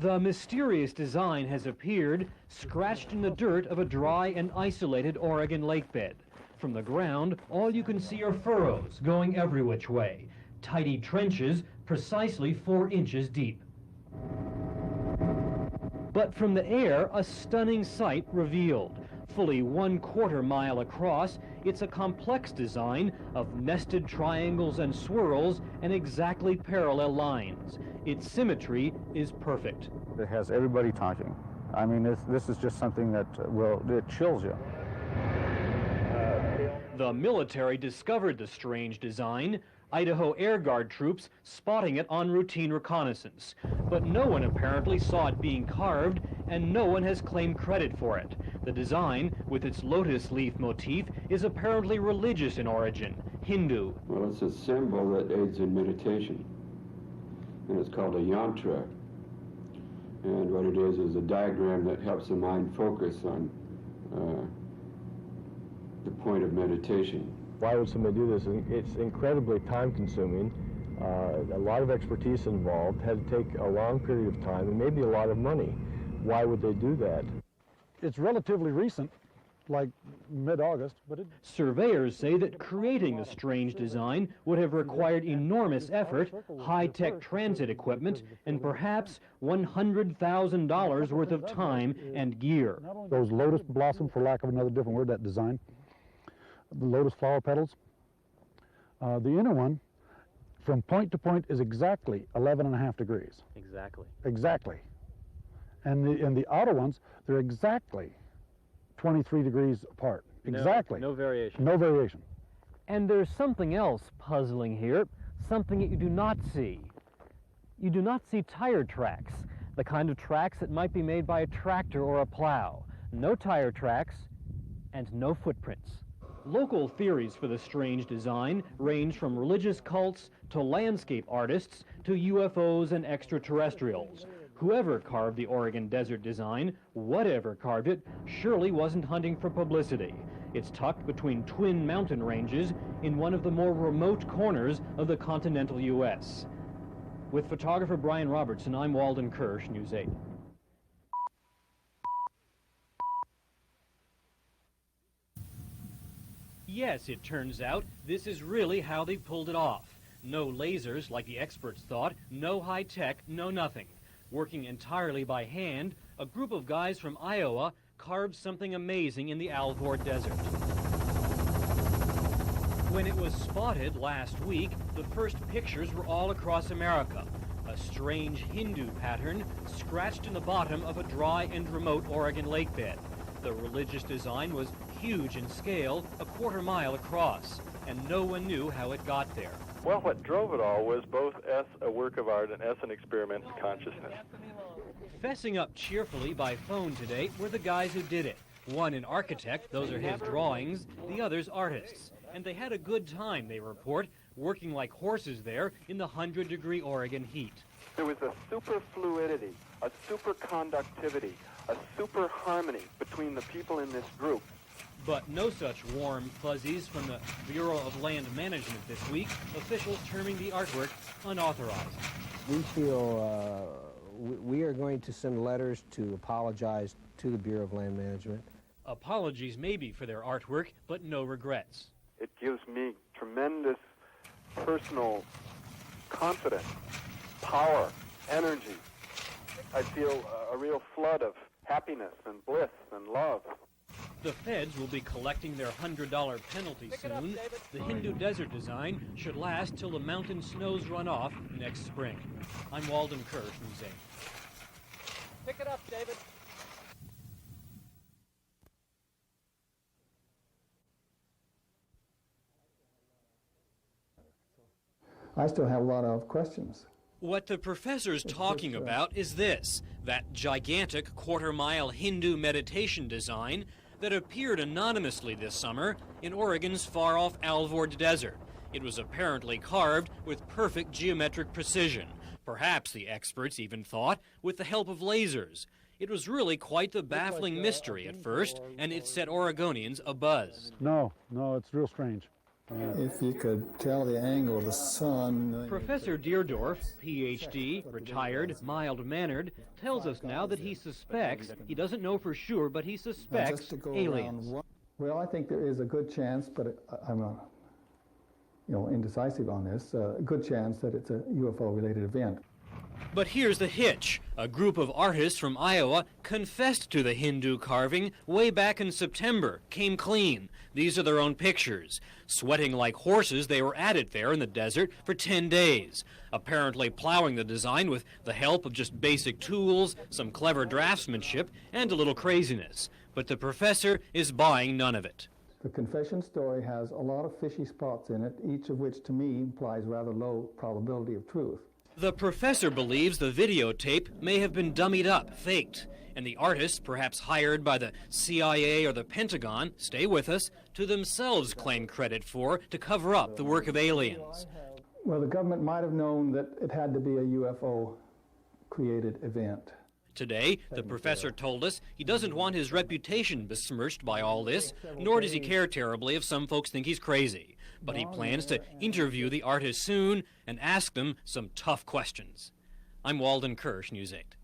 The mysterious design has appeared, scratched in the dirt of a dry and isolated Oregon lake bed. From the ground, all you can see are furrows going every which way, tidy trenches precisely 4 inches deep. But from the air, a stunning sight revealed. Fully 1/4 mile across, it's a complex design of nested triangles and swirls and exactly parallel lines. Its symmetry is perfect. It has everybody talking. I mean, this is just something that, it chills you. The military discovered the strange design, Idaho Air Guard troops spotting it on routine reconnaissance. But no one apparently saw it being carved, and no one has claimed credit for it. The design, with its lotus leaf motif, is apparently religious in origin, Hindu. Well, it's a symbol that aids in meditation, and it's called a yantra. And what it is a diagram that helps the mind focus on the point of meditation. Why would somebody do this? It's incredibly time-consuming. A lot of expertise involved, had to take a long period of time, and maybe a lot of money. Why would they do that? It's relatively recent, like mid-August, but Surveyors say that creating the strange design would have required enormous effort, high-tech transit equipment, and perhaps $100,000 worth of time and gear. those lotus blossom, for lack of another different word, that design, the lotus flower petals, the inner one, from point to point, is exactly 11.5 degrees. Exactly. Exactly. And the outer ones, they're exactly 23 degrees apart. Exactly. No variation. No variation. And there's something else puzzling here, something that you do not see. You do not see tire tracks, the kind of tracks that might be made by a tractor or a plow. No tire tracks and no footprints. Local theories for the strange design range from religious cults to landscape artists to UFOs and extraterrestrials. Whoever carved the Oregon desert design, whatever carved it, surely wasn't hunting for publicity. It's tucked between twin mountain ranges in one of the more remote corners of the continental U.S. With photographer Brian Robertson, I'm Walden Kirsch, News 8. Yes, it turns out this is really how they pulled it off. No lasers, like the experts thought, no high-tech, no nothing. Working entirely by hand, a group of guys from Iowa carved something amazing in the Alvord Desert. When it was spotted last week, the first pictures were all across America. A strange Hindu pattern scratched in the bottom of a dry and remote Oregon lake bed. The religious design was huge in scale, 1/4 mile across, and no one knew how it got there. Well, what drove it all was both S, a work of art, and S, an experiment in consciousness. Fessing up cheerfully by phone today were the guys who did it. One an architect, those are his drawings, the others artists. And they had a good time, they report, working like horses there in the 100-degree Oregon heat. There was a super fluidity, a super conductivity, a super harmony between the people in this group. But no such warm fuzzies from the Bureau of Land Management this week, officials terming the artwork unauthorized. We feel we are going to send letters to apologize to the Bureau of Land Management. Apologies maybe for their artwork, but no regrets. It gives me tremendous personal confidence, power, energy. I feel a real flood of happiness and bliss and love. The feds will be collecting their $100 penalty soon. The Hindu desert design should last till the mountain snows run off next spring. I'm Walden Kirsch, News 8. Pick it up, David. I still have a lot of questions. What the professor's talking about is this, that gigantic 1/4 mile Hindu meditation design that appeared anonymously this summer in Oregon's far-off Alvord Desert. It was apparently carved with perfect geometric precision, perhaps, the experts even thought, with the help of lasers. It was really quite the baffling mystery at first, and it set Oregonians abuzz. No, it's real strange. If you could tell the angle of the sun. Professor Deerdorf, PhD, retired, mild-mannered, tells us now that he suspects, he doesn't know for sure, but he suspects aliens. Well, I think there is a good chance, but I'm indecisive on this, a good chance that it's a UFO-related event. But here's the hitch. A group of artists from Iowa confessed to the Hindu carving way back in September, came clean. These are their own pictures. Sweating like horses, they were at it there in the desert for 10 days, apparently plowing the design with the help of just basic tools, some clever draftsmanship, and a little craziness. But the professor is buying none of it. The confession story has a lot of fishy spots in it, each of which to me implies rather low probability of truth. The professor believes the videotape may have been dummied up, faked, and the artists, perhaps hired by the CIA or the Pentagon, stay with us, to themselves claim credit for to cover up the work of aliens. Well, the government might have known that it had to be a UFO-created event. Today, the professor told us he doesn't want his reputation besmirched by all this, nor does he care terribly if some folks think he's crazy. But he plans to interview the artists soon and ask them some tough questions. I'm Walden Kirsch, News 8.